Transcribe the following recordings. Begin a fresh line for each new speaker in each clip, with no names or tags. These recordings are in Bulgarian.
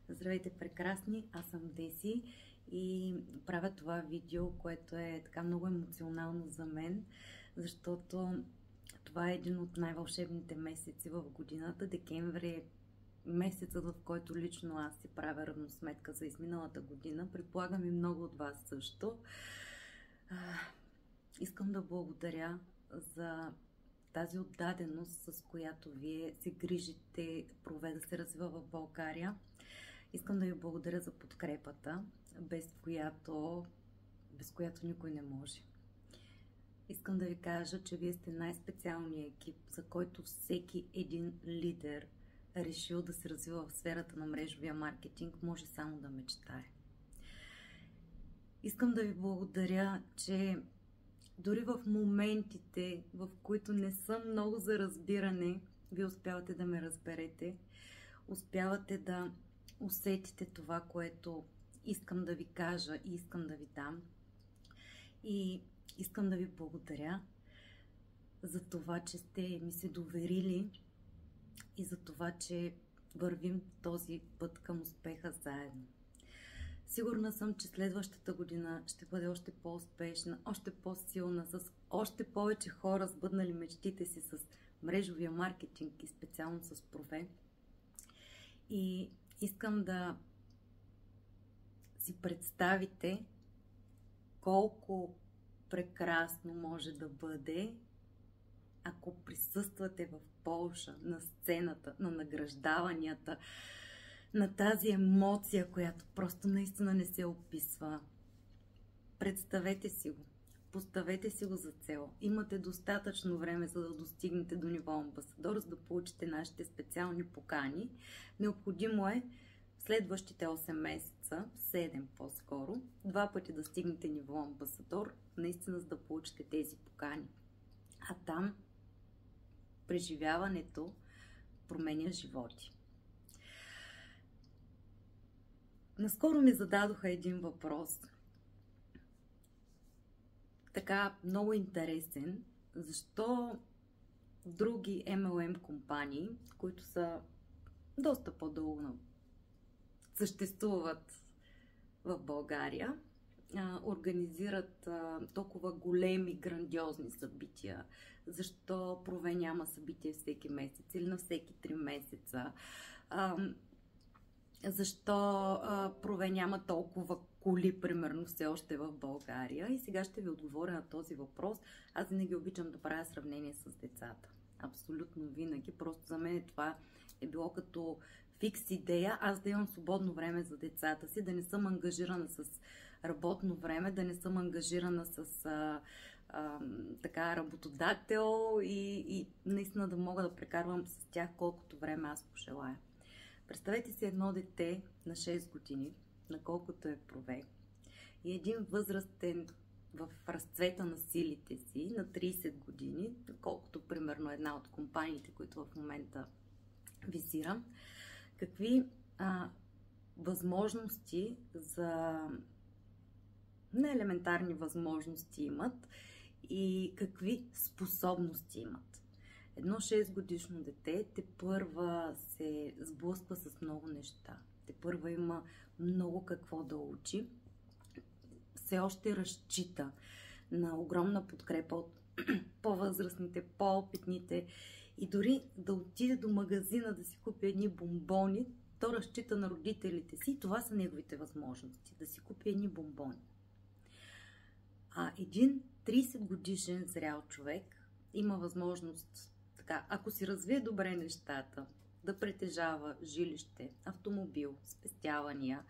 Здравейте, прекрасни! Аз съм Деси и правя това видео, което е така много емоционално за мен, защото това е един от най-вълшебните месеци в годината. Декември е месецът, в който лично аз си правя равносметка за изминалата година. Предполагам и много от вас също. Искам да благодаря за тази отдаденост, с която вие се грижите Прове да се развива в България. Искам да ви благодаря за подкрепата, без която никой не може. Искам да ви кажа, че вие сте най-специалният екип, за който всеки един лидер, решил да се развива в сферата на мрежовия маркетинг, може само да мечтае. Искам да ви благодаря, че дори в моментите, в които не съм много за разбиране, вие успявате да ме разберете, успявате да усетите това, което искам да ви кажа и искам да ви дам. И искам да ви благодаря за това, че сте ми се доверили и за това, че вървим този път към успеха заедно. Сигурна съм, че следващата година ще бъде още по-успешна, още по-силна, с още повече хора сбъднали мечтите си с мрежовия маркетинг и специално с Прове. И искам да си представите колко прекрасно може да бъде, ако присъствате в Полша, на сцената, на награждаванията, на тази емоция, която просто наистина не се описва. Представете си го. Поставете си го за цел. Имате достатъчно време, за да достигнете до ниво амбасадор, за да получите нашите специални покани. Необходимо е следващите 8 месеца, 7 по-скоро, 2 пъти да стигнете ниво амбасадор, наистина за да получите тези покани. А там преживяването променя животи. Наскоро ми зададоха един въпрос, така много интересен, защо други MLM компании, които са доста по-дълго съществуват в България, организират толкова големи, грандиозни събития. Защо Прове няма събитие всеки месец или на всеки 3 месеца? Защо Прове няма толкова коли, примерно, все още в България? И сега ще ви отговоря на този въпрос. Аз винаги обичам да правя сравнение с децата. Абсолютно винаги. Просто за мен това е било като фикс идея. Аз да имам свободно време за децата си, да не съм ангажирана с работно време, да не съм ангажирана с така работодател и наистина да мога да прекарвам с тях колкото време аз пожелая. Представете си едно дете на 6 години, на колкото е Прове, и един възрастен в разцвета на силите си на 30 години, колкото примерно една от компаниите, които в момента визирам, какви възможности за неелементарни възможности имат и какви способности имат. Едно 6-годишно дете тепърва се сблъсква с много неща. Тепърва има много какво да учи. Все още разчита на огромна подкрепа от по-възрастните, по-опитните. И дори да отиде до магазина да си купи едни бомбони, то разчита на родителите си и това са неговите възможности. Да си купи едни бомбони. А един 30 годишен зрял човек има възможност, така, ако си развие добре нещата, да притежава жилище, автомобил, спестявания,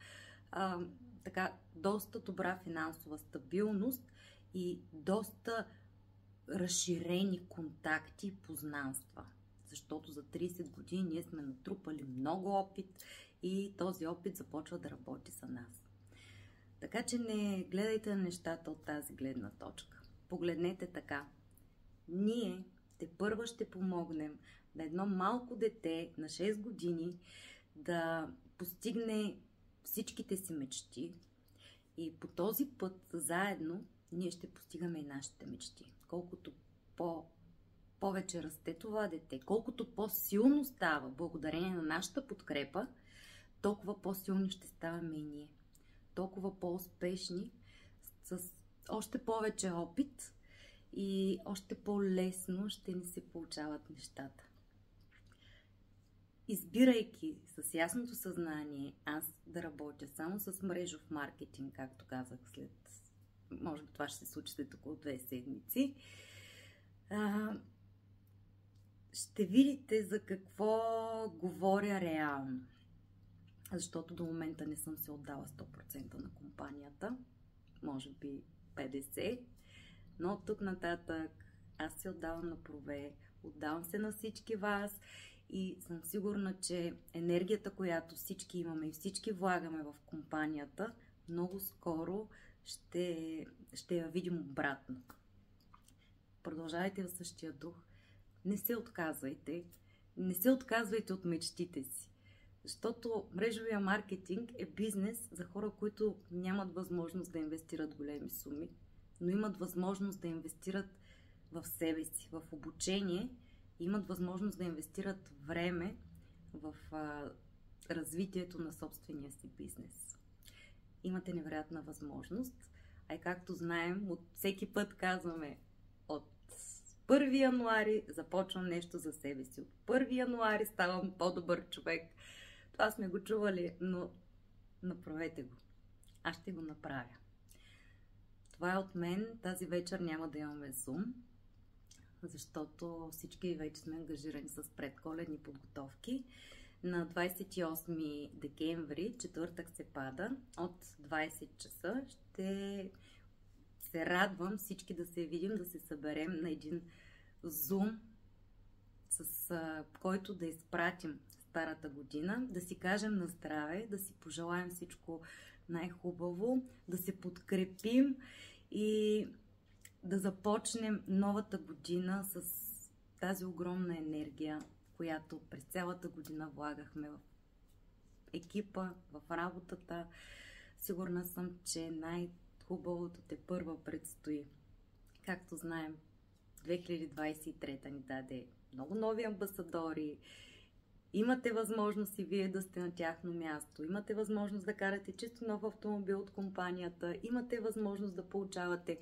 така, доста добра финансова стабилност и доста разширени контакти и познанства. Защото за 30 години ние сме натрупали много опит и този опит започва да работи за нас. Така че не гледайте на нещата от тази гледна точка. Погледнете така. Ние тепърва ще помогнем на едно малко дете на 6 години да постигне всичките си мечти и по този път заедно ние ще постигаме и нашите мечти. Колкото повече расте това дете, колкото по-силно става благодарение на нашата подкрепа, толкова по-силни ще ставаме и ние. Толкова по-успешни, с още повече опит и още по-лесно ще ни се получават нещата. Избирайки с ясното съзнание аз да работя само с мрежов маркетинг, както казах, може би това ще се случи след около 2 седмици, ще видите за какво говоря реално. Защото до момента не съм се отдала 100% на компанията, може би 50%, но от тук нататък аз се отдавам на Прове, отдавам се на всички вас и съм сигурна, че енергията, която всички имаме и всички влагаме в компанията, много скоро ще я видим обратно. Продължавайте в същия дух. Не се отказвайте. Не се отказвайте от мечтите си. Защото мрежовия маркетинг е бизнес за хора, които нямат възможност да инвестират големи суми, но имат възможност да инвестират в себе си, в обучение, имат възможност да инвестират време в развитието на собствения си бизнес. Имате невероятна възможност, а и както знаем, от всеки път казваме, от 1 януари започвам нещо за себе си. От 1 януари ставам по-добър човек. Това сме го чували, но направете го. Аз ще го направя. Това е от мен. Тази вечер няма да имаме Zoom, защото всички вече сме ангажирани с предколедни подготовки. На 28 декември, четвъртък се пада, от 20 часа ще се радвам всички да се видим, да се съберем на един Zoom, с който да изпратим старата година, да си кажем на здраве, да си пожелаем всичко най-хубаво, да се подкрепим и да започнем новата година с тази огромна енергия, която през цялата година влагахме в екипа, в работата. Сигурна съм, че най-хубавото тепърва предстои. Както знаем, 2023 ни даде много нови амбасадори. Имате възможност и вие да сте на тяхно място. Имате възможност да карате чисто нов автомобил от компанията. Имате възможност да получавате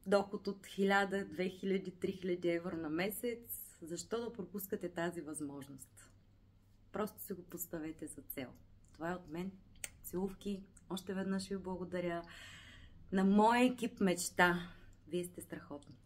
доход от 1000, 2000, 3000 евро на месец. Защо да пропускате тази възможност? Просто си го поставете за цел. Това е от мен. Целувки. Още веднъж ви благодаря. На моя екип мечта. Вие сте страхотни.